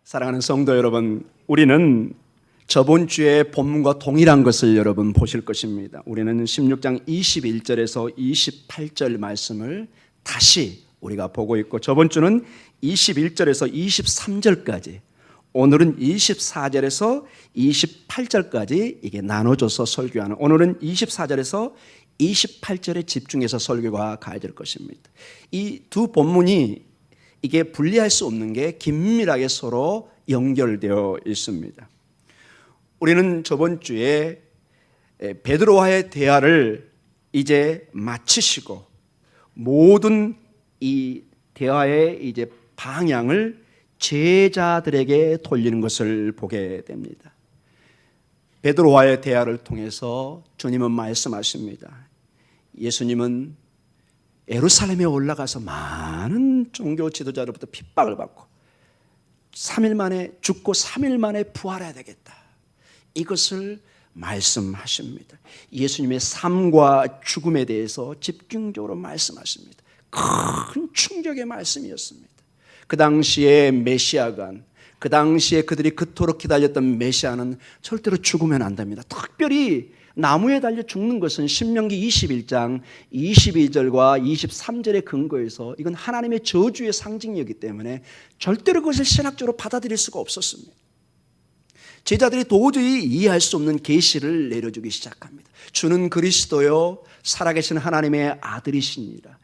사랑하는 성도 여러분, 우리는 저번 주에 본문과 동일한 것을 여러분 보실 것입니다. 우리는 16장 21절에서 28절 말씀을 다시 우리가 보고 있고, 저번 주는 21절에서 23절까지, 오늘은 24절에서 28절까지 이게 나눠져서 설교하는, 오늘은 24절에서 28절에 집중해서 설교가 가야 될 것입니다. 이 두 본문이 이게 분리할 수 없는 게 긴밀하게 서로 연결되어 있습니다. 우리는 저번 주에 베드로와의 대화를 이제 마치시고 모든 이 대화의 이제 방향을 제자들에게 돌리는 것을 보게 됩니다. 베드로와의 대화를 통해서 주님은 말씀하십니다. 예수님은 예루살렘에 올라가서 많은 종교 지도자로부터 핍박을 받고 3일 만에 죽고 3일 만에 부활해야 되겠다, 이것을 말씀하십니다. 예수님의 삶과 죽음에 대해서 집중적으로 말씀하십니다. 큰 충격의 말씀이었습니다. 그 당시에 메시아가, 그 당시에 그들이 그토록 기다렸던 메시아는 절대로 죽으면 안 됩니다. 특별히 나무에 달려 죽는 것은 신명기 21장 22절과 23절의 근거에서 이건 하나님의 저주의 상징이었기 때문에 절대로 그것을 신학적으로 받아들일 수가 없었습니다. 제자들이 도저히 이해할 수 없는 계시를 내려주기 시작합니다. 주는 그리스도요 살아계신 하나님의 아들이시니라.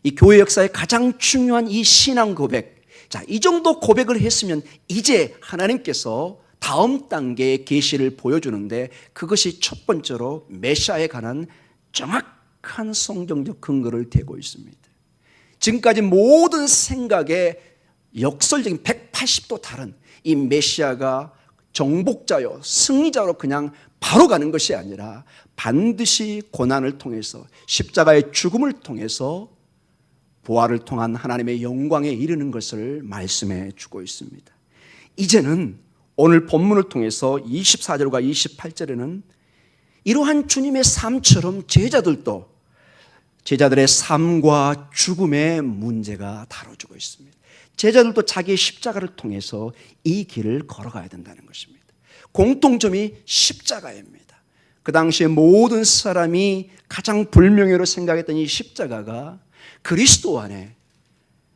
이 교회 역사의 가장 중요한 이 신앙 고백, 자, 이 정도 고백을 했으면 이제 하나님께서 다음 단계의 계시를 보여주는데, 그것이 첫 번째로 메시아에 관한 정확한 성경적 근거를 대고 있습니다. 지금까지 모든 생각의 역설적인 180도 다른 이 메시아가 정복자요 승리자로 그냥 바로 가는 것이 아니라 반드시 고난을 통해서 십자가의 죽음을 통해서 부활을 통한 하나님의 영광에 이르는 것을 말씀해 주고 있습니다. 이제는 오늘 본문을 통해서 24절과 28절에는 이러한 주님의 삶처럼 제자들의 삶과 죽음의 문제가 다뤄지고 있습니다. 제자들도 자기의 십자가를 통해서 이 길을 걸어가야 된다는 것입니다. 공통점이 십자가입니다. 그 당시에 모든 사람이 가장 불명예로 생각했던 이 십자가가 그리스도 안에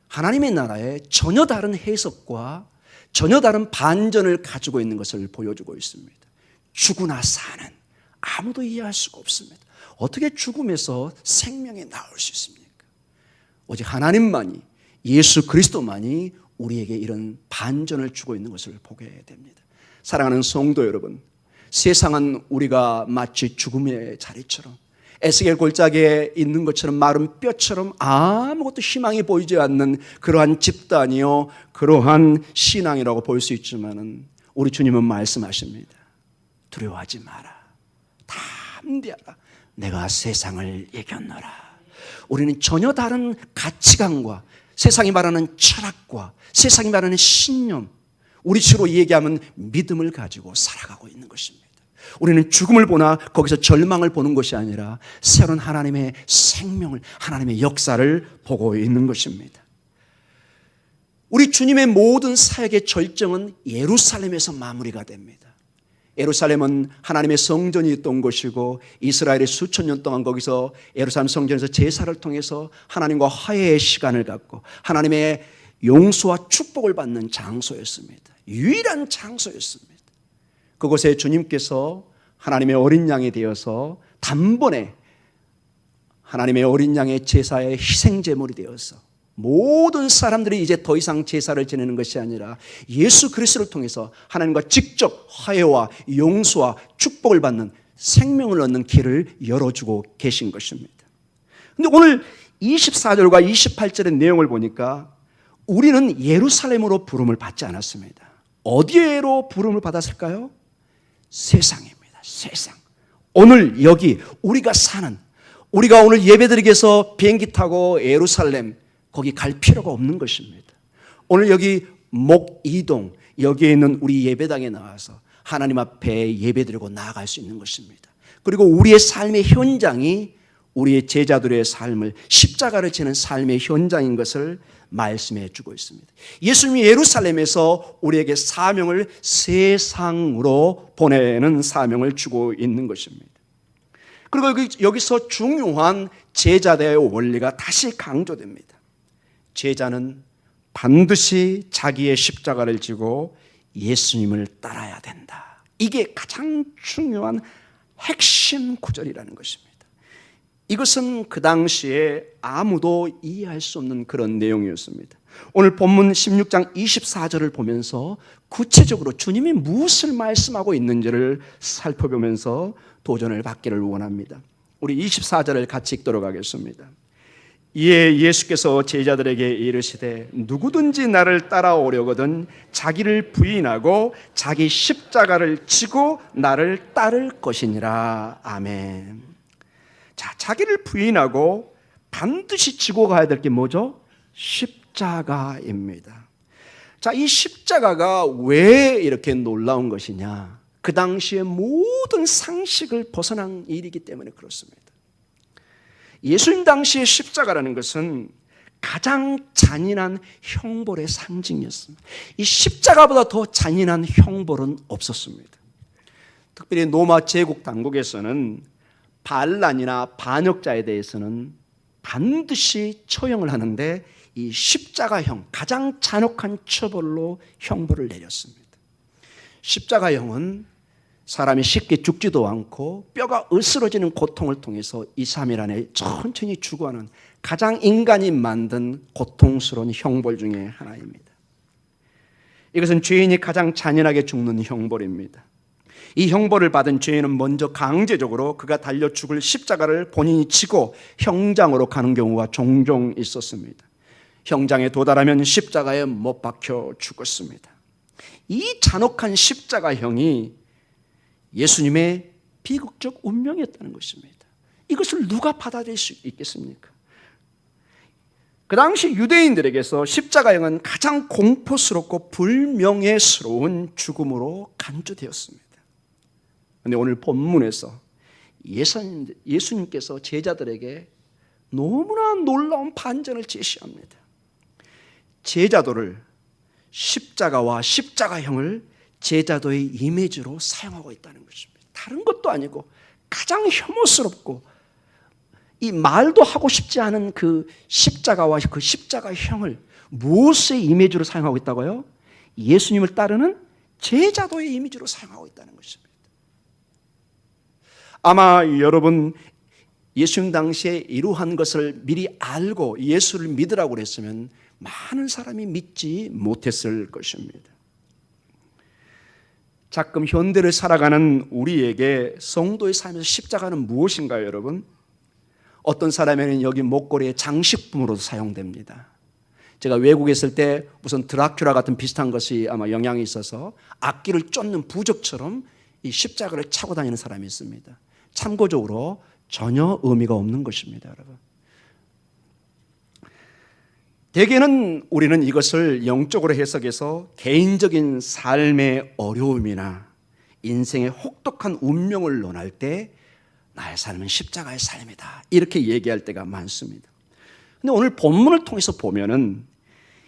하나님의 나라에 전혀 다른 해석과 전혀 다른 반전을 가지고 있는 것을 보여주고 있습니다. 죽으나 사는, 아무도 이해할 수가 없습니다. 어떻게 죽음에서 생명이 나올 수 있습니까? 오직 하나님만이, 예수 그리스도만이 우리에게 이런 반전을 주고 있는 것을 보게 됩니다. 사랑하는 성도 여러분, 세상은 우리가 마치 죽음의 자리처럼, 에스겔 골짜기에 있는 것처럼 마른 뼈처럼 아무것도 희망이 보이지 않는 그러한 집단이요, 그러한 신앙이라고 볼 수 있지만은 우리 주님은 말씀하십니다. 두려워하지 마라, 담대하라, 내가 세상을 이겼노라. 우리는 전혀 다른 가치관과 세상이 말하는 철학과 세상이 말하는 신념, 우리 식으로 얘기하면 믿음을 가지고 살아가고 있는 것입니다. 우리는 죽음을 보나 거기서 절망을 보는 것이 아니라 새로운 하나님의 생명을, 하나님의 역사를 보고 있는 것입니다. 우리 주님의 모든 사역의 절정은 예루살렘에서 마무리가 됩니다. 예루살렘은 하나님의 성전이 있던 곳이고 이스라엘이 수천 년 동안 거기서 예루살렘 성전에서 제사를 통해서 하나님과 화해의 시간을 갖고 하나님의 용서와 축복을 받는 장소였습니다. 유일한 장소였습니다. 그곳에 주님께서 하나님의 어린 양이 되어서 단번에 하나님의 어린 양의 제사의 희생제물이 되어서 모든 사람들이 이제 더 이상 제사를 지내는 것이 아니라 예수 그리스도를 통해서 하나님과 직접 화해와 용서와 축복을 받는, 생명을 얻는 길을 열어주고 계신 것입니다. 그런데 오늘 24절과 28절의 내용을 보니까 우리는 예루살렘으로 부름을 받지 않았습니다. 어디로 부름을 받았을까요? 세상입니다. 세상. 오늘 여기 우리가 사는, 우리가 오늘 예배드리기 위해서 비행기 타고 예루살렘 거기 갈 필요가 없는 것입니다. 오늘 여기 목이동, 여기에 있는 우리 예배당에 나와서 하나님 앞에 예배드리고 나아갈 수 있는 것입니다. 그리고 우리의 삶의 현장이 우리의 제자들의 삶을, 십자가를 지는 삶의 현장인 것을 말씀해 주고 있습니다. 예수님이 예루살렘에서 우리에게 사명을 세상으로 보내는 사명을 주고 있는 것입니다. 그리고 여기서 중요한 제자대의 원리가 다시 강조됩니다. 제자는 반드시 자기의 십자가를 지고 예수님을 따라야 된다. 이게 가장 중요한 핵심 구절이라는 것입니다. 이것은 그 당시에 아무도 이해할 수 없는 그런 내용이었습니다. 오늘 본문 16장 24절을 보면서 구체적으로 주님이 무엇을 말씀하고 있는지를 살펴보면서 도전을 받기를 원합니다. 우리 24절을 같이 읽도록 하겠습니다. 이에 예수께서 제자들에게 이르시되 누구든지 나를 따라오려거든 자기를 부인하고 자기 십자가를 지고 나를 따를 것이니라. 아멘. 자, 자기를 부인하고 반드시 지고 가야 될 게 뭐죠? 십자가입니다. 자, 이 십자가가 왜 이렇게 놀라운 것이냐? 그 당시의 모든 상식을 벗어난 일이기 때문에 그렇습니다. 예수님 당시의 십자가라는 것은 가장 잔인한 형벌의 상징이었습니다. 이 십자가보다 더 잔인한 형벌은 없었습니다. 특별히 로마 제국 당국에서는 반란이나 반역자에 대해서는 반드시 처형을 하는데 이 십자가형, 가장 잔혹한 처벌로 형벌을 내렸습니다. 십자가형은 사람이 쉽게 죽지도 않고 뼈가 으스러지는 고통을 통해서 2, 3일 안에 천천히 죽어가는 가장 인간이 만든 고통스러운 형벌 중에 하나입니다. 이것은 죄인이 가장 잔인하게 죽는 형벌입니다. 이 형벌을 받은 죄인은 먼저 강제적으로 그가 달려 죽을 십자가를 본인이 지고 형장으로 가는 경우가 종종 있었습니다. 형장에 도달하면 십자가에 못 박혀 죽었습니다. 이 잔혹한 십자가형이 예수님의 비극적 운명이었다는 것입니다. 이것을 누가 받아들일 수 있겠습니까? 그 당시 유대인들에게서 십자가형은 가장 공포스럽고 불명예스러운 죽음으로 간주되었습니다. 그런데 오늘 본문에서 예수님께서 제자들에게 너무나 놀라운 반전을 제시합니다. 제자도를 십자가와 십자가형을 제자도의 이미지로 사용하고 있다는 것입니다. 다른 것도 아니고 가장 혐오스럽고 이 말도 하고 싶지 않은 그 십자가와 그 십자가형을 무엇의 이미지로 사용하고 있다고요? 예수님을 따르는 제자도의 이미지로 사용하고 있다는 것입니다. 아마 여러분 예수님 당시에 이러한 것을 미리 알고 예수를 믿으라고 그랬으면 많은 사람이 믿지 못했을 것입니다. 가끔 현대를 살아가는 우리에게 성도의 삶에서 십자가는 무엇인가요, 여러분? 어떤 사람에는 여기 목걸이의 장식품으로도 사용됩니다. 제가 외국에 있을 때 무슨 드라큘라 같은 비슷한 것이 아마 영향이 있어서 악기를 쫓는 부적처럼 이 십자가를 차고 다니는 사람이 있습니다. 참고적으로 전혀 의미가 없는 것입니다, 여러분. 대개는 우리는 이것을 영적으로 해석해서 개인적인 삶의 어려움이나 인생의 혹독한 운명을 논할 때 나의 삶은 십자가의 삶이다, 이렇게 얘기할 때가 많습니다. 그런데 오늘 본문을 통해서 보면은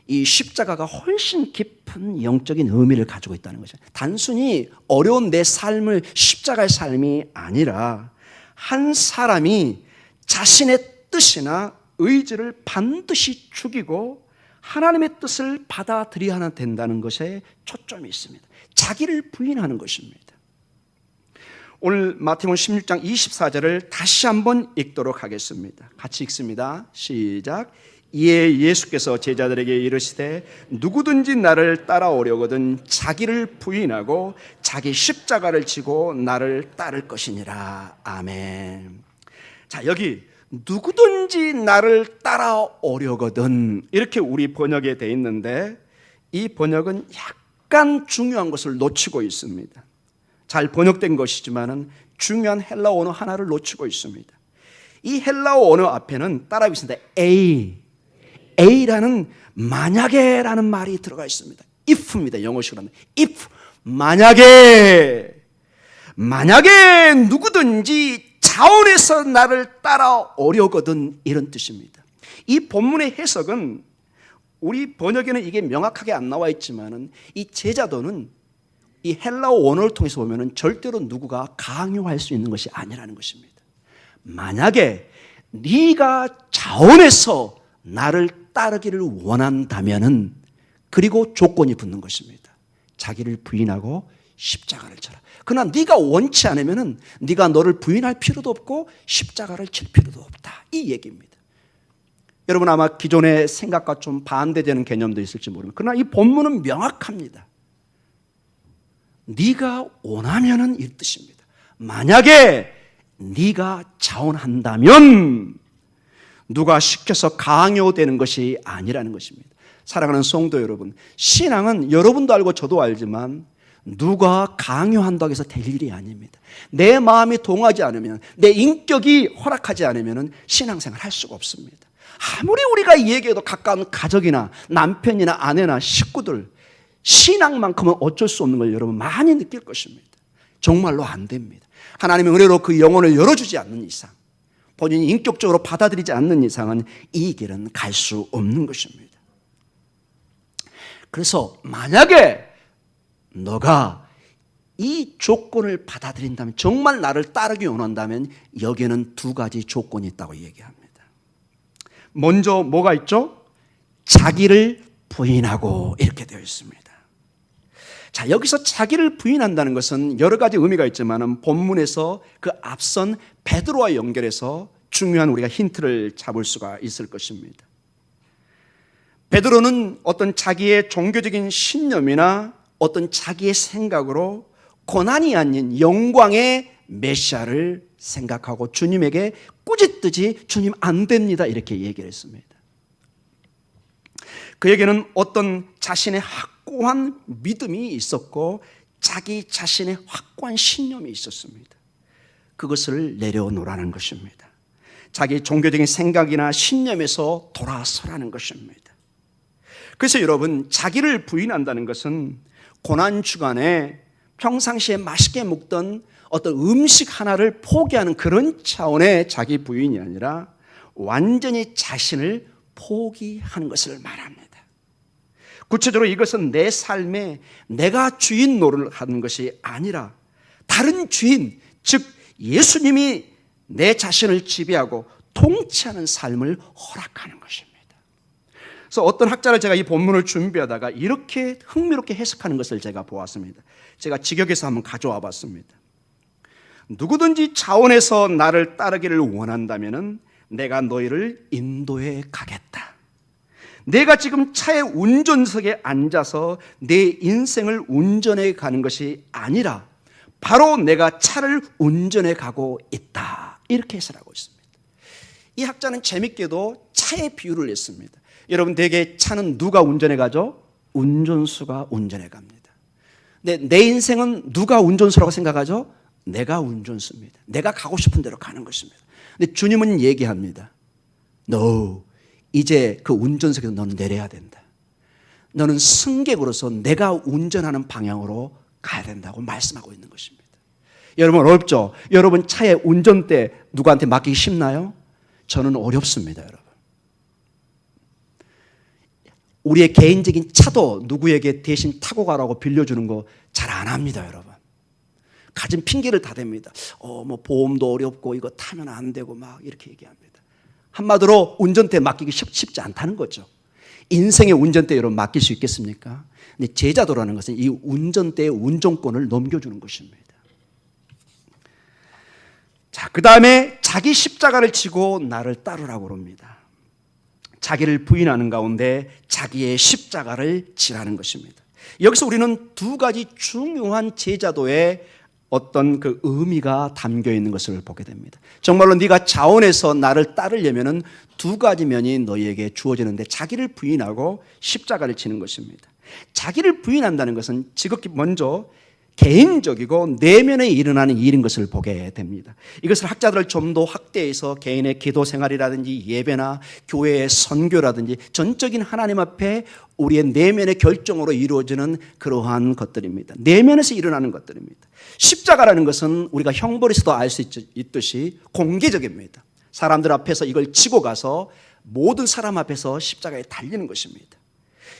이 십자가가 훨씬 깊은 영적인 의미를 가지고 있다는 거죠. 단순히 어려운 내 삶을 십자가의 삶이 아니라 한 사람이 자신의 뜻이나 의지를 반드시 죽이고 하나님의 뜻을 받아들여야 된다는 것에 초점이 있습니다. 자기를 부인하는 것입니다. 오늘 마태복음 16장 24절을 다시 한번 읽도록 하겠습니다. 같이 읽습니다. 시작. 이에 예수께서 제자들에게 이르시되 누구든지 나를 따라오려거든 자기를 부인하고 자기 십자가를 지고 나를 따를 것이니라. 아멘. 자, 여기 누구든지 나를 따라오려거든 이렇게 우리 번역에 돼 있는데 이 번역은 약간 중요한 것을 놓치고 있습니다. 잘 번역된 것이지만은 중요한 헬라어 언어 하나를 놓치고 있습니다. 이 헬라어 언어 앞에는 따라하고 있습니다. A라는 만약에라는 말이 들어가 있습니다. if입니다. 영어식으로 하면 if, 만약에 누구든지 자원해서 나를 따라오려거든, 이런 뜻입니다. 이 본문의 해석은 우리 번역에는 이게 명확하게 안 나와 있지만은 이 제자도는 이 헬라어 원어를 통해서 보면은 절대로 누구가 강요할 수 있는 것이 아니라는 것입니다. 만약에 네가 자원해서 나를 따르기를 원한다면은, 그리고 조건이 붙는 것입니다. 자기를 부인하고 십자가를 져라. 그러나 네가 원치 않으면은 네가 너를 부인할 필요도 없고 십자가를 칠 필요도 없다, 이 얘기입니다. 여러분 아마 기존의 생각과 좀 반대되는 개념도 있을지 모릅니다. 그러나 이 본문은 명확합니다. 네가 원하면은 이 뜻입니다. 만약에 네가 자원한다면 누가 시켜서 강요되는 것이 아니라는 것입니다. 사랑하는 성도 여러분, 신앙은 여러분도 알고 저도 알지만 누가 강요한다고 해서 될 일이 아닙니다. 내 마음이 동하지 않으면, 내 인격이 허락하지 않으면 신앙생활 할 수가 없습니다. 아무리 우리가 얘기해도 가까운 가족이나 남편이나 아내나 식구들, 신앙만큼은 어쩔 수 없는 걸 여러분 많이 느낄 것입니다. 정말로 안 됩니다. 하나님의 은혜로 그 영혼을 열어주지 않는 이상, 본인이 인격적으로 받아들이지 않는 이상은 이 길은 갈 수 없는 것입니다. 그래서 만약에 너가 이 조건을 받아들인다면, 정말 나를 따르기 원한다면 여기에는 두 가지 조건이 있다고 얘기합니다. 먼저 뭐가 있죠? 자기를 부인하고 이렇게 되어 있습니다. 자, 여기서 자기를 부인한다는 것은 여러 가지 의미가 있지만 본문에서 그 앞선 베드로와 연결해서 중요한 우리가 힌트를 잡을 수가 있을 것입니다. 베드로는 어떤 자기의 종교적인 신념이나 어떤 자기의 생각으로 고난이 아닌 영광의 메시아를 생각하고 주님에게 꾸짖듯이 주님 안 됩니다 이렇게 얘기를 했습니다. 그에게는 어떤 자신의 확고한 믿음이 있었고 자기 자신의 확고한 신념이 있었습니다. 그것을 내려놓으라는 것입니다. 자기 종교적인 생각이나 신념에서 돌아서라는 것입니다. 그래서 여러분, 자기를 부인한다는 것은 고난주간에 평상시에 맛있게 먹던 어떤 음식 하나를 포기하는 그런 차원의 자기 부인이 아니라 완전히 자신을 포기하는 것을 말합니다. 구체적으로 이것은 내 삶에 내가 주인 노릇을 하는 것이 아니라 다른 주인, 즉 예수님이 내 자신을 지배하고 통치하는 삶을 허락하는 것입니다. 그래서 어떤 학자를 제가 이 본문을 준비하다가 이렇게 흥미롭게 해석하는 것을 제가 보았습니다. 제가 직역해서 한번 가져와 봤습니다. 누구든지 자원해서 나를 따르기를 원한다면 내가 너희를 인도해 가겠다. 내가 지금 차의 운전석에 앉아서 내 인생을 운전해 가는 것이 아니라 바로 내가 차를 운전해 가고 있다. 이렇게 해석하고 있습니다. 이 학자는 재밌게도 차의 비유를 냈습니다. 여러분, 대개 차는 누가 운전해 가죠? 운전수가 운전해 갑니다. 근데 내 인생은 누가 운전수라고 생각하죠? 내가 운전수입니다. 내가 가고 싶은 대로 가는 것입니다. 근데 주님은 얘기합니다. 너 이제 그 운전석에서 너는 내려야 된다. 너는 승객으로서 내가 운전하는 방향으로 가야 된다고 말씀하고 있는 것입니다. 여러분, 어렵죠? 여러분 차의 운전대 누구한테 맡기기 쉽나요? 저는 어렵습니다, 여러분. 우리의 개인적인 차도 누구에게 대신 타고 가라고 빌려주는 거 잘 안 합니다, 여러분. 가진 핑계를 다 댑니다. 뭐 보험도 어렵고 이거 타면 안 되고 막 이렇게 얘기합니다. 한마디로 운전대 맡기기 쉽지 않다는 거죠. 인생의 운전대 여러분 맡길 수 있겠습니까? 근데 제자도라는 것은 이 운전대의 운전권을 넘겨주는 것입니다. 자, 그 다음에 자기 십자가를 지고 나를 따르라고 합니다. 자기를 부인하는 가운데 자기의 십자가를 지라는 것입니다. 여기서 우리는 두 가지 중요한 제자도의 어떤 그 의미가 담겨 있는 것을 보게 됩니다. 정말로 네가 자원해서 나를 따르려면은 두 가지 면이 너희에게 주어지는데 자기를 부인하고 십자가를 지는 것입니다. 자기를 부인한다는 것은 지극히 먼저 개인적이고 내면에 일어나는 일인 것을 보게 됩니다. 이것을 학자들 좀 더 확대해서 개인의 기도 생활이라든지 예배나 교회의 선교라든지 전적인 하나님 앞에 우리의 내면의 결정으로 이루어지는 그러한 것들입니다. 내면에서 일어나는 것들입니다. 십자가라는 것은 우리가 형벌에서도 알 수 있듯이 공개적입니다. 사람들 앞에서 이걸 지고 가서 모든 사람 앞에서 십자가에 달리는 것입니다.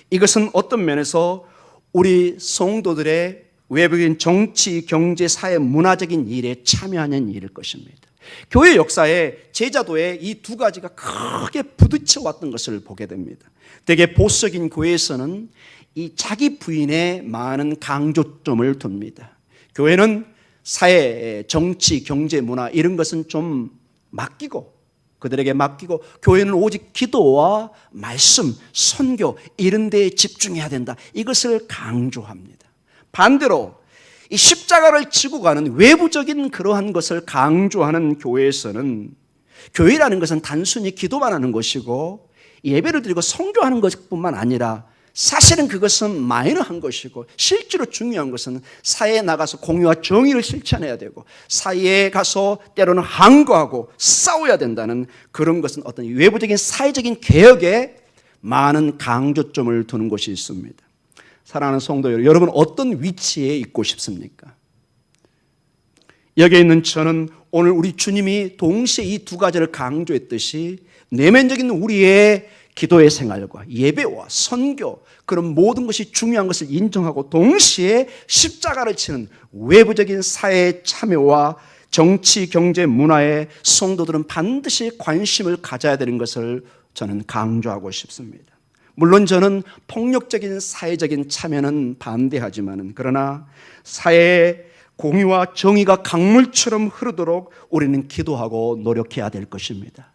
이것은 어떤 면에서 우리 성도들의 외부적인 정치, 경제, 사회, 문화적인 일에 참여하는 일일 것입니다. 교회 역사에 제자도에 이 두 가지가 크게 부딪혀 왔던 것을 보게 됩니다. 대개 보수적인 교회에서는 이 자기 부인에 많은 강조점을 둡니다. 교회는 사회, 정치, 경제, 문화 이런 것은 좀 맡기고, 그들에게 맡기고, 교회는 오직 기도와 말씀, 선교 이런 데에 집중해야 된다. 이것을 강조합니다. 반대로 이 십자가를 지고 가는 외부적인 그러한 것을 강조하는 교회에서는, 교회라는 것은 단순히 기도만 하는 것이고 예배를 드리고 선교하는 것뿐만 아니라 사실은 그것은 마이너한 것이고, 실제로 중요한 것은 사회에 나가서 공의와 정의를 실천해야 되고, 사회에 가서 때로는 항거하고 싸워야 된다는 그런 것은 어떤 외부적인 사회적인 개혁에 많은 강조점을 두는 것이 있습니다. 사랑하는 성도 여러분, 어떤 위치에 있고 싶습니까? 여기에 있는 저는 오늘 우리 주님이 동시에 이 두 가지를 강조했듯이 내면적인 우리의 기도의 생활과 예배와 선교, 그런 모든 것이 중요한 것을 인정하고 동시에 십자가를 치는 외부적인 사회의 참여와 정치, 경제, 문화에 성도들은 반드시 관심을 가져야 되는 것을 저는 강조하고 싶습니다. 물론 저는 폭력적인 사회적인 참여는 반대하지만, 그러나 사회의 공의와 정의가 강물처럼 흐르도록 우리는 기도하고 노력해야 될 것입니다.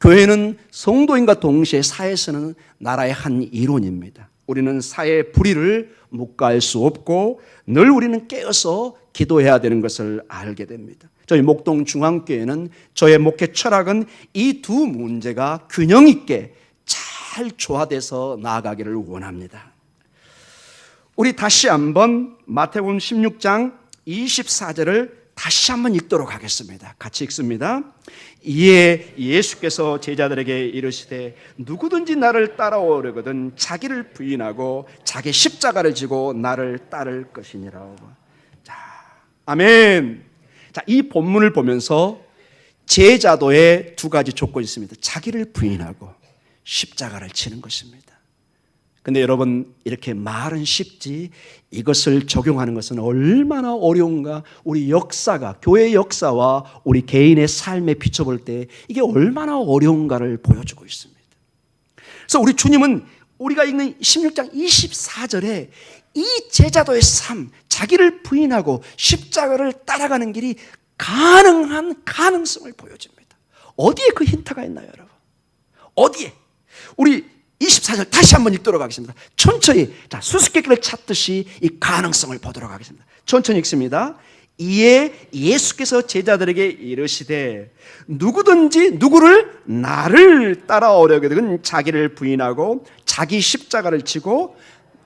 교회는 성도인과 동시에 사회에서는 나라의 한 일원입니다. 우리는 사회의 불의를 묵과할 수 없고 늘 우리는 깨어서 기도해야 되는 것을 알게 됩니다. 저희 목동중앙교회는 저의 목회 철학은 이 두 문제가 균형 있게 잘 조화돼서 나아가기를 원합니다. 우리 다시 한번 마태복음 16장 24절을 다시 한번 읽도록 하겠습니다. 같이 읽습니다. 이에 예수께서 제자들에게 이르시되 누구든지 나를 따라오려거든 자기를 부인하고 자기 십자가를 지고 나를 따를 것이니라. 자, 아멘. 자, 이 본문을 보면서 제자도에 두 가지 조건이 있습니다. 자기를 부인하고 십자가를 치는 것입니다. 근데 여러분, 이렇게 말은 쉽지 이것을 적용하는 것은 얼마나 어려운가. 우리 역사가, 교회 역사와 우리 개인의 삶에 비춰볼 때 이게 얼마나 어려운가를 보여주고 있습니다. 그래서 우리 주님은 우리가 읽는 16장 24절에 이 제자도의 삶, 자기를 부인하고 십자가를 따라가는 길이 가능한 가능성을 보여줍니다. 어디에 그 힌트가 있나요, 여러분? 어디에? 우리 24절 다시 한번 읽도록 하겠습니다. 천천히, 자, 수수께끼를 찾듯이 이 가능성을 보도록 하겠습니다. 천천히 읽습니다. 이에 예수께서 제자들에게 이르시되 누구든지 누구를 나를 따라오려거든 자기를 부인하고 자기 십자가를 지고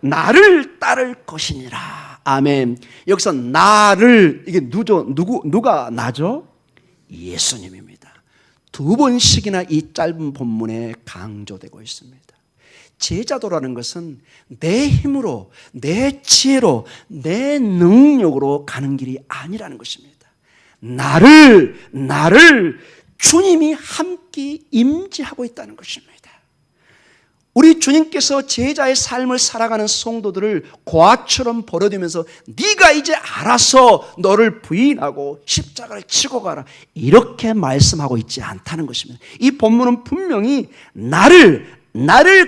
나를 따를 것이니라. 아멘. 여기서 나를, 이게 누가 나죠? 예수님입니다. 두 번씩이나 이 짧은 본문에 강조되고 있습니다. 제자도라는 것은 내 힘으로, 내 지혜로, 내 능력으로 가는 길이 아니라는 것입니다. 나를 주님이 함께 임재하고 있다는 것입니다. 우리 주님께서 제자의 삶을 살아가는 성도들을 고아처럼 버려두면서 네가 이제 알아서 너를 부인하고 십자가를 치고 가라, 이렇게 말씀하고 있지 않다는 것입니다. 이 본문은 분명히 나를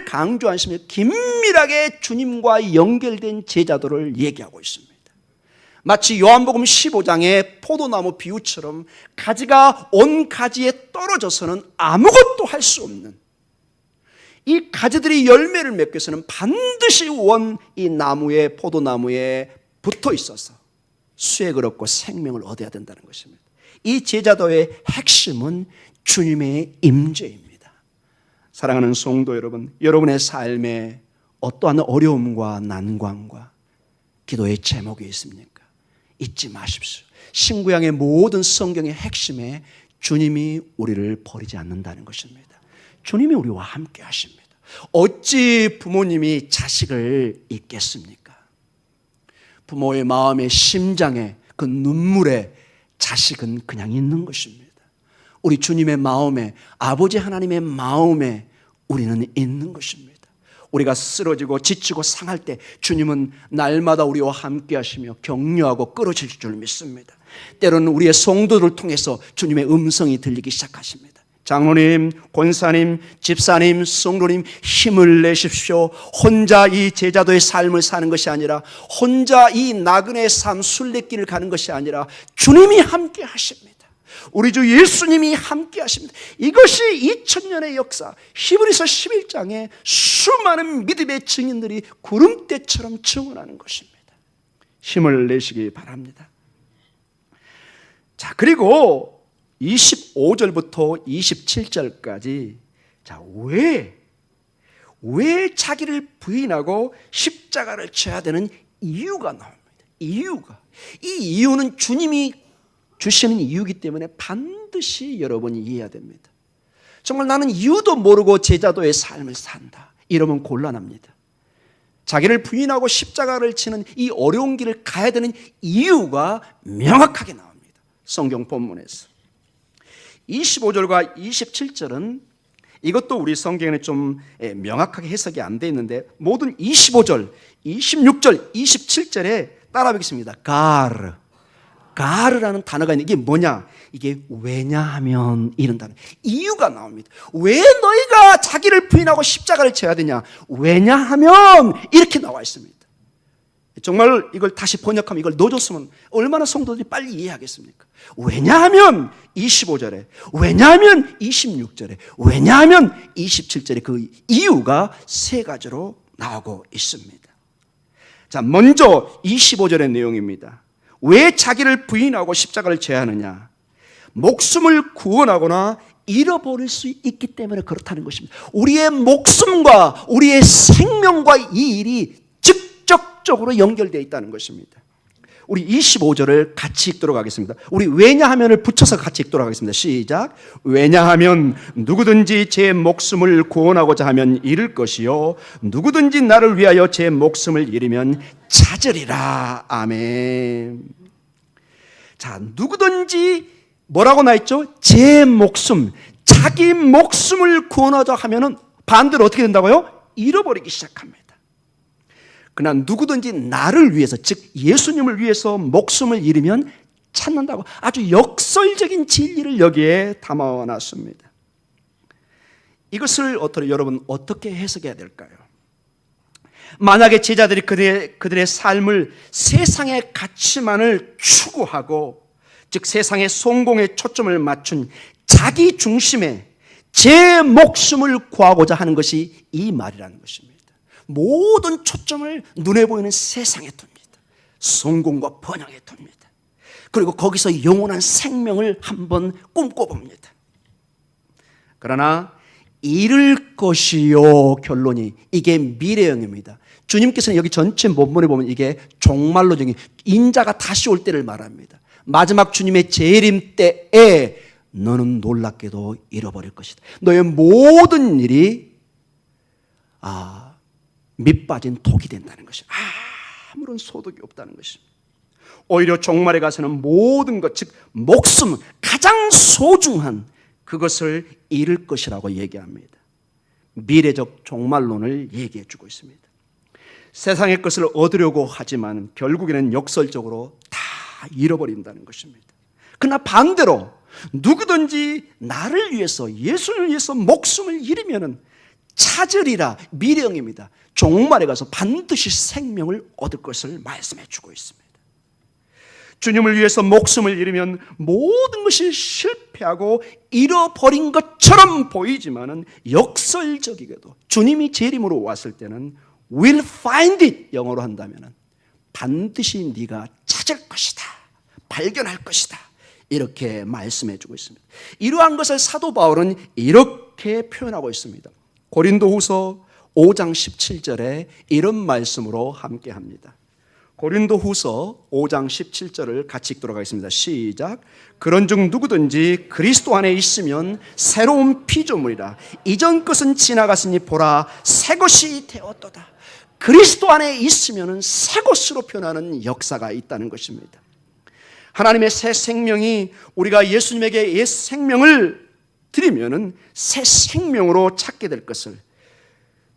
강조하시며 긴밀하게 주님과 연결된 제자도를 얘기하고 있습니다. 마치 요한복음 15장의 포도나무 비유처럼 가지가 온 가지에 떨어져서는 아무것도 할 수 없는, 이 가지들이 열매를 맺기 위해서는 반드시 이 나무에, 포도나무에 붙어 있어서 수액을 얻고 생명을 얻어야 된다는 것입니다. 이 제자도의 핵심은 주님의 임재입니다. 사랑하는 성도 여러분, 여러분의 삶에 어떠한 어려움과 난관과 기도의 제목이 있습니까? 잊지 마십시오. 신구약의 모든 성경의 핵심에 주님이 우리를 버리지 않는다는 것입니다. 주님이 우리와 함께 하십니다. 어찌 부모님이 자식을 잊겠습니까? 부모의 마음에, 심장에, 그 눈물에 자식은 그냥 있는 것입니다. 우리 주님의 마음에, 아버지 하나님의 마음에 우리는 있는 것입니다. 우리가 쓰러지고 지치고 상할 때 주님은 날마다 우리와 함께 하시며 격려하고 끌어줄 줄 믿습니다. 때로는 우리의 성도들을 통해서 주님의 음성이 들리기 시작하십니다. 장로님, 권사님, 집사님, 성도님, 힘을 내십시오. 혼자 이 제자도의 삶을 사는 것이 아니라, 혼자 이 나그네의 삶 순례길을 가는 것이 아니라 주님이 함께 하십니다. 우리 주 예수님이 함께 하십니다. 이것이 2000년의 역사, 히브리서 11장에 수많은 믿음의 증인들이 구름대처럼 증언하는 것입니다. 힘을 내시기 바랍니다. 자, 그리고 25절부터 27절까지 왜 자기를 부인하고 십자가를 져야 되는 이유가 나옵니다. 이 이유는 주님이 주시는 이유이기 때문에 반드시 여러분이 이해해야 됩니다. 정말 나는 이유도 모르고 제자도의 삶을 산다, 이러면 곤란합니다. 자기를 부인하고 십자가를 치는 이 어려운 길을 가야 되는 이유가 명확하게 나옵니다. 성경 본문에서 25절과 27절은 이것도 우리 성경에 좀 명확하게 해석이 안 돼 있는데, 모든 25절, 26절, 27절에 따라 보겠습니다. 가르라는 단어가 있는데, 이게 뭐냐? 이게 왜냐하면, 이런 단어, 이유가 나옵니다. 왜 너희가 자기를 부인하고 십자가를 져야 되냐? 왜냐하면 이렇게 나와 있습니다. 정말 이걸 다시 번역하면, 이걸 넣어줬으면 얼마나 성도들이 빨리 이해하겠습니까? 왜냐하면 25절에, 왜냐하면 26절에, 왜냐하면 27절에 그 이유가 세 가지로 나오고 있습니다. 자, 먼저 25절의 내용입니다. 왜 자기를 부인하고 십자가를 져야 하느냐? 목숨을 구원하거나 잃어버릴 수 있기 때문에 그렇다는 것입니다. 우리의 목숨과 우리의 생명과 이 일이 직접적으로 연결되어 있다는 것입니다. 우리 25절을 같이 읽도록 하겠습니다. 우리 왜냐하면을 붙여서 같이 읽도록 하겠습니다. 시작. 왜냐하면 누구든지 제 목숨을 구원하고자 하면 잃을 것이요, 누구든지 나를 위하여 제 목숨을 잃으면 찾으리라. 아멘. 자, 누구든지 뭐라고 나있죠? 제 목숨, 자기 목숨을 구원하자 하면은 반대로 어떻게 된다고요? 잃어버리기 시작합니다. 그러나 누구든지 나를 위해서, 즉 예수님을 위해서 목숨을 잃으면 찾는다고, 아주 역설적인 진리를 여기에 담아놨습니다. 이것을 여러분 어떻게 해석해야 될까요? 만약에 제자들이 그들의 삶을 세상의 가치만을 추구하고, 즉 세상의 성공에 초점을 맞춘 자기 중심의 제 목숨을 구하고자 하는 것이 이 말이라는 것입니다. 모든 초점을 눈에 보이는 세상에 둡니다. 성공과 번영에 둡니다. 그리고 거기서 영원한 생명을 한번 꿈꿔봅니다. 그러나 잃을 것이요, 결론이 이게 미래형입니다. 주님께서는 여기 전체 본문에 보면 이게 종말론적인 인자가 다시 올 때를 말합니다. 마지막 주님의 재림 때에 너는 놀랍게도 잃어버릴 것이다. 너의 모든 일이 밑빠진 독이 된다는 것입니다. 아무런 소득이 없다는 것입니다. 오히려 종말에 가서는 모든 것, 즉 목숨, 가장 소중한 그것을 잃을 것이라고 얘기합니다. 미래적 종말론을 얘기해 주고 있습니다. 세상의 것을 얻으려고 하지만 결국에는 역설적으로 다 잃어버린다는 것입니다. 그러나 반대로 누구든지 나를 위해서, 예수를 위해서 목숨을 잃으면 찾으리라, 미래형입니다. 종말에 가서 반드시 생명을 얻을 것을 말씀해 주고 있습니다. 주님을 위해서 목숨을 잃으면 모든 것이 실패하고 잃어버린 것처럼 보이지만은 역설적이게도 주님이 재림으로 왔을 때는 will find it, 영어로 한다면은 반드시 네가 찾을 것이다, 발견할 것이다, 이렇게 말씀해 주고 있습니다. 이러한 것을 사도 바울은 이렇게 표현하고 있습니다. 고린도후서 5장 17절에 이런 말씀으로 함께 합니다. 고린도후서 5장 17절을 같이 읽도록 하겠습니다. 시작. 그런즉 누구든지 그리스도 안에 있으면 새로운 피조물이라. 이전 것은 지나갔으니 보라 새 것이 되었도다. 그리스도 안에 있으면 새 것으로 변하는 역사가 있다는 것입니다. 하나님의 새 생명이, 우리가 예수님에게 옛 생명을 드리면은 새 생명으로 찾게 될 것을,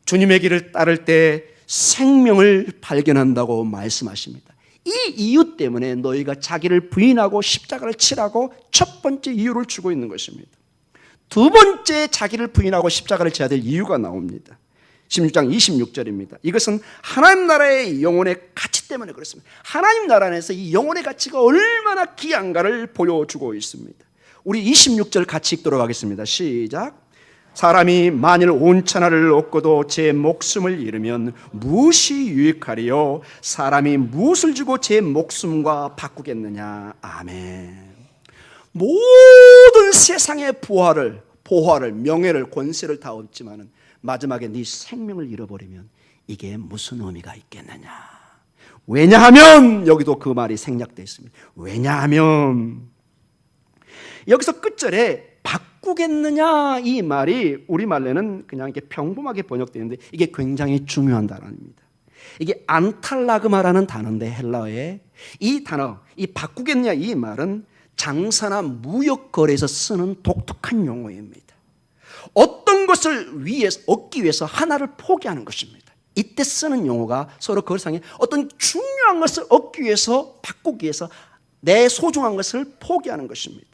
주님의 길을 따를 때 생명을 발견한다고 말씀하십니다. 이 이유 때문에 너희가 자기를 부인하고 십자가를 치라고 첫 번째 이유를 주고 있는 것입니다. 두 번째 자기를 부인하고 십자가를 져야 될 이유가 나옵니다. 16장 26절입니다. 이것은 하나님 나라의 영혼의 가치 때문에 그렇습니다. 하나님 나라 안에서 이 영혼의 가치가 얼마나 귀한가를 보여주고 있습니다. 우리 26절 같이 읽도록 하겠습니다. 시작. 사람이 만일 온 천하를 얻고도 제 목숨을 잃으면 무엇이 유익하리요? 사람이 무엇을 주고 제 목숨과 바꾸겠느냐? 아멘. 모든 세상의 보화를, 명예를, 권세를 다 얻지만은 마지막에 네 생명을 잃어버리면 이게 무슨 의미가 있겠느냐? 왜냐하면, 여기도 그 말이 생략되어 있습니다. 왜냐하면 여기서 끝절에 바꾸겠느냐 이 말이 우리말로는 그냥 이렇게 평범하게 번역되는데 이게 굉장히 중요한 단어입니다. 이게 안탈라그마라는 단어인데 헬라어에 이 단어, 이 바꾸겠느냐 이 말은 장사나 무역 거래에서 쓰는 독특한 용어입니다. 어떤 것을 얻기 위해서 하나를 포기하는 것입니다. 이때 쓰는 용어가 서로 거래상에 어떤 중요한 것을 얻기 위해서, 바꾸기 위해서 내 소중한 것을 포기하는 것입니다.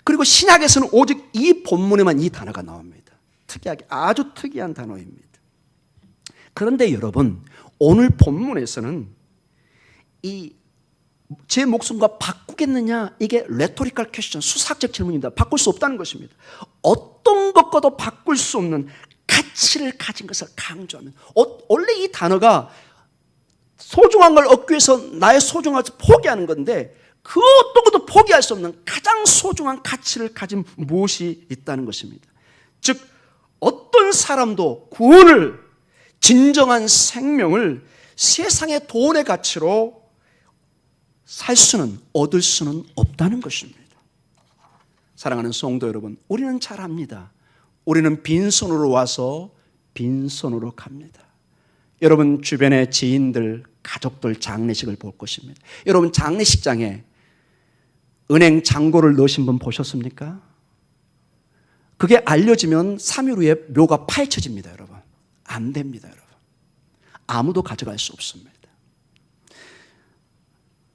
그리고 신약에서는 오직 이 본문에만 이 단어가 나옵니다. 특이하게 아주 특이한 단어입니다. 그런데 여러분, 오늘 본문에서는 이 제 목숨과 바꾸겠느냐, 이게 레토리컬 퀘스천, 수사학적 질문입니다. 바꿀 수 없다는 것입니다. 어떤 것과도 바꿀 수 없는 가치를 가진 것을 강조하면, 원래 이 단어가 소중한 걸 얻기 위해서 나의 소중한 것을 포기하는 건데 그 어떤 것도 포기할 수 없는 가장 소중한 가치를 가진 무엇이 있다는 것입니다. 즉 어떤 사람도 구원을, 진정한 생명을 세상의 돈의 가치로 살 수는, 얻을 수는 없다는 것입니다. 사랑하는 성도 여러분, 우리는 잘 압니다. 우리는 빈손으로 와서 빈손으로 갑니다. 여러분 주변의 지인들, 가족들 장례식을 볼 것입니다. 여러분 장례식장에 은행 잔고를 넣으신 분 보셨습니까? 그게 알려지면 3일 후에 묘가 파헤쳐집니다. 여러분 안 됩니다. 여러분 아무도 가져갈 수 없습니다.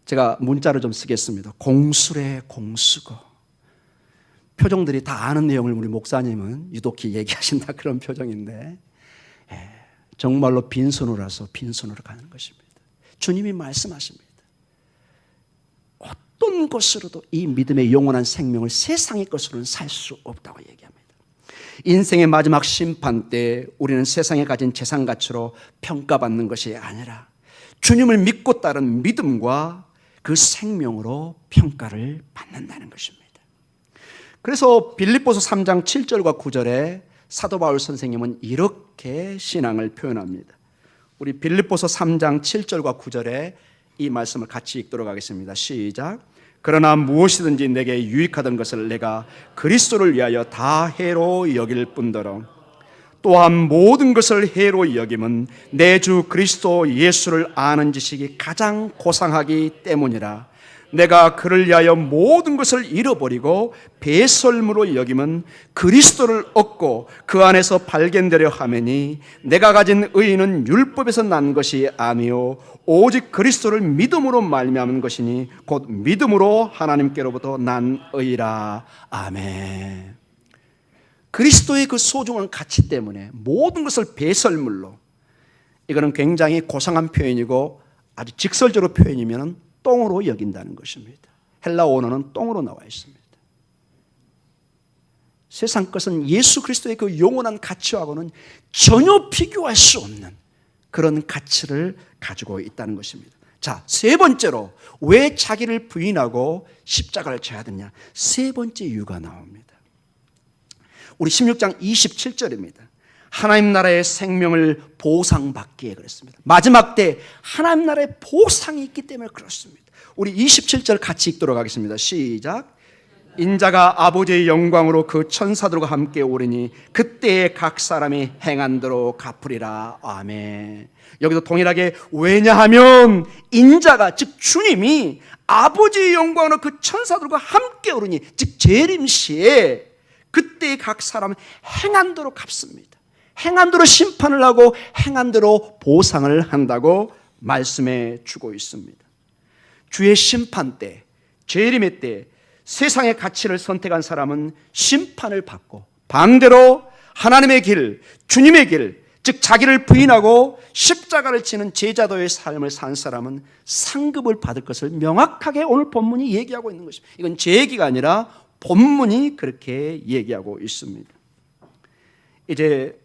제가 문자를 좀 쓰겠습니다. 공수래 공수고. 표정들이 다 아는 내용을 우리 목사님은 유독히 얘기하신다 그런 표정인데 정말로 빈손으로 와서 빈손으로 가는 것입니다. 주님이 말씀하십니다. 어떤 것으로도 이 믿음의 영원한 생명을 세상의 것으로는 살 수 없다고 얘기합니다. 인생의 마지막 심판 때 우리는 세상에 가진 재산 가치로 평가받는 것이 아니라 주님을 믿고 따른 믿음과 그 생명으로 평가를 받는다는 것입니다. 그래서 빌립보서 3장 7절과 9절에 사도 바울 선생님은 이렇게 신앙을 표현합니다. 우리 빌립보서 3장 7절과 9절에 이 말씀을 같이 읽도록 하겠습니다. 시작. 그러나 무엇이든지 내게 유익하던 것을 내가 그리스도를 위하여 다 해로 여길 뿐더러 또한 모든 것을 해로 여김은 내 주 그리스도 예수를 아는 지식이 가장 고상하기 때문이라. 내가 그를 위하여 모든 것을 잃어버리고 배설물로 여김은 그리스도를 얻고 그 안에서 발견되려 하매니 내가 가진 의의는 율법에서 난 것이 아니요 오직 그리스도를 믿음으로 말미암은 것이니 곧 믿음으로 하나님께로부터 난 의라. 아멘. 그리스도의 그 소중한 가치 때문에 모든 것을 배설물로, 이거는 굉장히 고상한 표현이고 아주 직설적으로 표현이면 똥으로 여긴다는 것입니다. 헬라 원어는 똥으로 나와 있습니다. 세상 것은 예수 그리스도의 그 영원한 가치하고는 전혀 비교할 수 없는 그런 가치를 가지고 있다는 것입니다. 자, 세 번째로 왜 자기를 부인하고 십자가를 져야 되냐? 세 번째 이유가 나옵니다. 우리 16장 27절입니다. 하나님 나라의 생명을 보상받기에 그랬습니다. 마지막 때 하나님 나라의 보상이 있기 때문에 그렇습니다. 우리 27절 같이 읽도록 하겠습니다. 시작. 인자가 아버지의 영광으로 그 천사들과 함께 오리니 그때에 각 사람이 행한 대로 갚으리라. 아멘. 여기도 동일하게 왜냐하면 인자가 즉 주님이 아버지의 영광으로 그 천사들과 함께 오르니 즉 재림시에 그때에 각 사람은 행한 대로 갚습니다. 행한대로 심판을 하고 행한대로 보상을 한다고 말씀해 주고 있습니다. 주의 심판 때, 재림의 때 세상의 가치를 선택한 사람은 심판을 받고, 반대로 하나님의 길, 주님의 길, 즉 자기를 부인하고 십자가를 지는 제자도의 삶을 산 사람은 상급을 받을 것을 명확하게 오늘 본문이 얘기하고 있는 것입니다. 이건 제 얘기가 아니라 본문이 그렇게 얘기하고 있습니다. 이제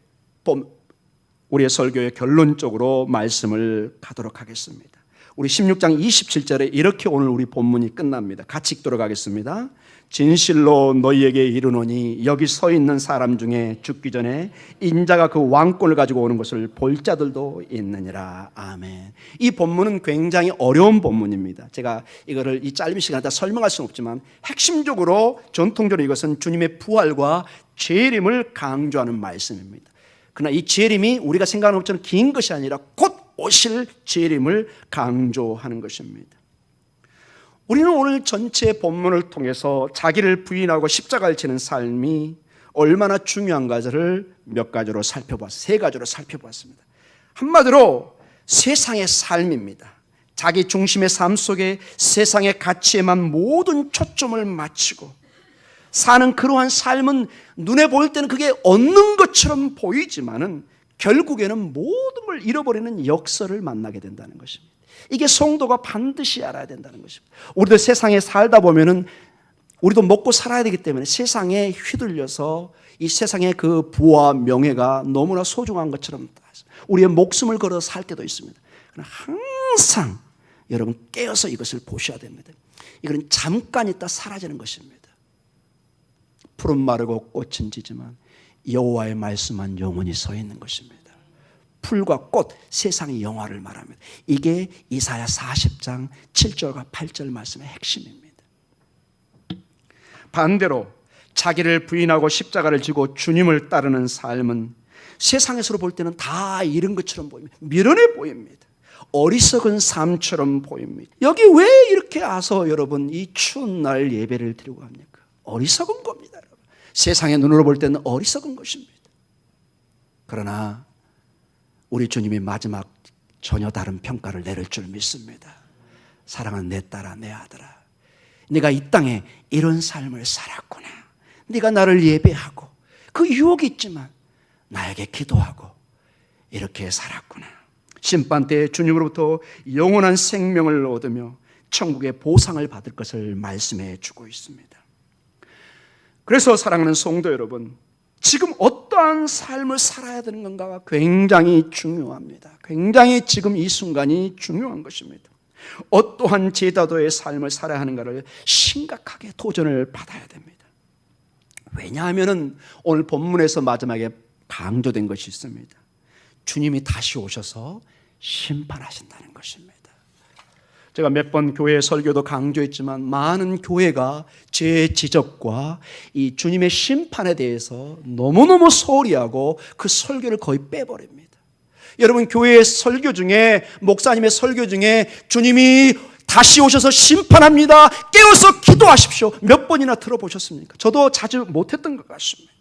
우리의 설교의 결론적으로 말씀을 가도록 하겠습니다. 우리 16장 27절에 이렇게 오늘 우리 본문이 끝납니다. 같이 읽도록 하겠습니다. 진실로 너희에게 이르노니 여기 서 있는 사람 중에 죽기 전에 인자가 그 왕권을 가지고 오는 것을 볼 자들도 있느니라. 아멘. 이 본문은 굉장히 어려운 본문입니다. 제가 이거를 이 짧은 시간에 다 설명할 수는 없지만 핵심적으로 전통적으로 이것은 주님의 부활과 재림을 강조하는 말씀입니다. 그러나 이 재림이 우리가 생각하는 것처럼 긴 것이 아니라 곧 오실 재림을 강조하는 것입니다. 우리는 오늘 전체 본문을 통해서 자기를 부인하고 십자가를 지는 삶이 얼마나 중요한가를 몇 가지로 세 가지로 살펴봤습니다. 한마디로 세상의 삶입니다. 자기 중심의 삶 속에 세상의 가치에만 모든 초점을 맞추고 사는 그러한 삶은 눈에 보일 때는 그게 얻는 것처럼 보이지만은 결국에는 모든 걸 잃어버리는 역설을 만나게 된다는 것입니다. 이게 성도가 반드시 알아야 된다는 것입니다. 우리도 세상에 살다 보면은 우리도 먹고 살아야 되기 때문에 세상에 휘둘려서 이 세상의 그 부와 명예가 너무나 소중한 것처럼 우리의 목숨을 걸어 살 때도 있습니다. 그러나 항상 여러분 깨어서 이것을 보셔야 됩니다. 이건 잠깐 있다 사라지는 것입니다. 푸른 마르고 꽃은 지지만 여호와의 말씀만 영원히 서 있는 것입니다. 풀과 꽃, 세상의 영화를 말합니다. 이게 이사야 40장 7절과 8절 말씀의 핵심입니다. 반대로 자기를 부인하고 십자가를 지고 주님을 따르는 삶은 세상에서 볼 때는 다 잃은 것처럼 보입니다. 미련해 보입니다. 어리석은 삶처럼 보입니다. 여기 왜 이렇게 와서 여러분 이 추운 날 예배를 드리고 합니까? 어리석은 겁니다. 여러분. 세상의 눈으로 볼 때는 어리석은 것입니다. 그러나 우리 주님이 마지막 전혀 다른 평가를 내릴 줄 믿습니다. 사랑하는 내 딸아, 내 아들아, 네가 이 땅에 이런 삶을 살았구나. 네가 나를 예배하고 그 유혹이 있지만 나에게 기도하고 이렇게 살았구나. 심판 때 주님으로부터 영원한 생명을 얻으며 천국의 보상을 받을 것을 말씀해 주고 있습니다. 그래서 사랑하는 성도 여러분, 지금 어떠한 삶을 살아야 되는 건가가 굉장히 중요합니다. 굉장히 지금 이 순간이 중요한 것입니다. 어떠한 제자도의 삶을 살아야 하는가를 심각하게 도전을 받아야 됩니다. 왜냐하면 오늘 본문에서 마지막에 강조된 것이 있습니다. 주님이 다시 오셔서 심판하신다는 것입니다. 제가 몇 번 교회 설교도 강조했지만 많은 교회가 제 지적과 이 주님의 심판에 대해서 너무너무 소홀히 하고 그 설교를 거의 빼버립니다. 여러분 교회의 설교 중에 목사님의 설교 중에 주님이 다시 오셔서 심판합니다. 깨어서 기도하십시오. 몇 번이나 들어보셨습니까? 저도 자주 못했던 것 같습니다.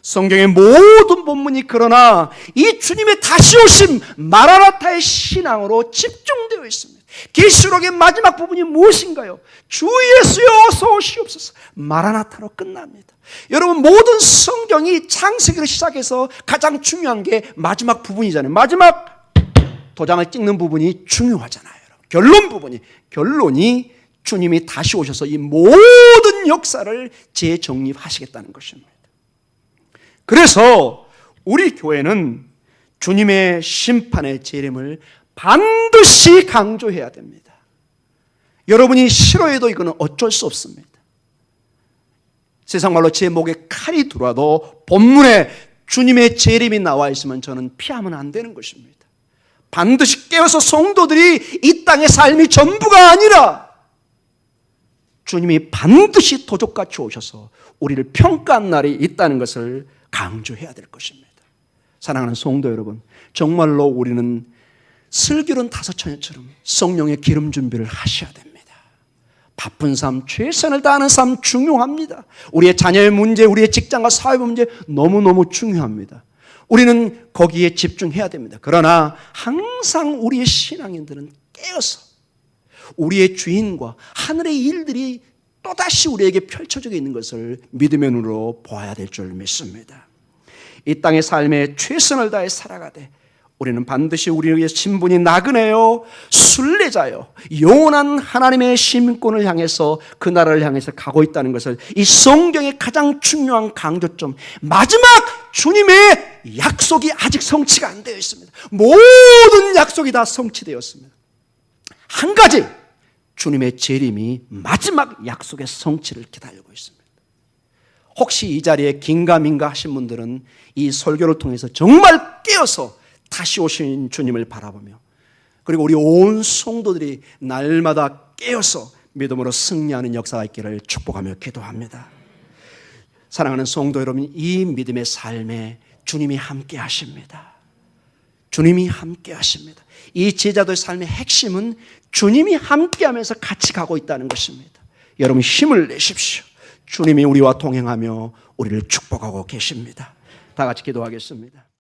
성경의 모든 본문이 그러나 이 주님의 다시 오심 마라나타의 신앙으로 집중되어 있습니다. 계시록의 마지막 부분이 무엇인가요? 주 예수여 어서 오시옵소서. 마라나타로 끝납니다. 여러분 모든 성경이 창세기로 시작해서 가장 중요한 게 마지막 부분이잖아요. 마지막 도장을 찍는 부분이 중요하잖아요. 결론 부분이, 결론이 주님이 다시 오셔서 이 모든 역사를 재정립하시겠다는 것입니다. 그래서 우리 교회는 주님의 심판의 재림을 반드시 강조해야 됩니다. 여러분이 싫어해도 이거는 어쩔 수 없습니다. 세상 말로 제 목에 칼이 들어와도 본문에 주님의 재림이 나와 있으면 저는 피하면 안 되는 것입니다. 반드시 깨어서 성도들이 이 땅의 삶이 전부가 아니라 주님이 반드시 도적같이 오셔서 우리를 평가한 날이 있다는 것을 강조해야 될 것입니다. 사랑하는 성도 여러분, 정말로 우리는 슬기로운 다섯처녀처럼 성령의 기름 준비를 하셔야 됩니다. 바쁜 삶, 최선을 다하는 삶 중요합니다. 우리의 자녀의 문제, 우리의 직장과 사회 문제 너무너무 중요합니다. 우리는 거기에 집중해야 됩니다. 그러나 항상 우리의 신앙인들은 깨어서 우리의 주인과 하늘의 일들이 또다시 우리에게 펼쳐지고 있는 것을 믿음의 눈으로 보아야 될 줄 믿습니다. 이 땅의 삶에 최선을 다해 살아가되 우리는 반드시 우리의 신분이 나그네요, 순례자요, 영원한 하나님의 시민권을 향해서 그 나라를 향해서 가고 있다는 것을, 이 성경의 가장 중요한 강조점, 마지막 주님의 약속이 아직 성취가 안 되어 있습니다. 모든 약속이 다 성취되었습니다. 한 가지, 주님의 재림이 마지막 약속의 성취를 기다리고 있습니다. 혹시 이 자리에 긴가민가 하신 분들은 이 설교를 통해서 정말 깨어서 다시 오신 주님을 바라보며, 그리고 우리 온 성도들이 날마다 깨어서 믿음으로 승리하는 역사가 있기를 축복하며 기도합니다. 사랑하는 성도 여러분, 이 믿음의 삶에 주님이 함께 하십니다. 주님이 함께 하십니다. 이 제자도의 삶의 핵심은 주님이 함께하면서 같이 가고 있다는 것입니다. 여러분 힘을 내십시오. 주님이 우리와 동행하며 우리를 축복하고 계십니다. 다 같이 기도하겠습니다.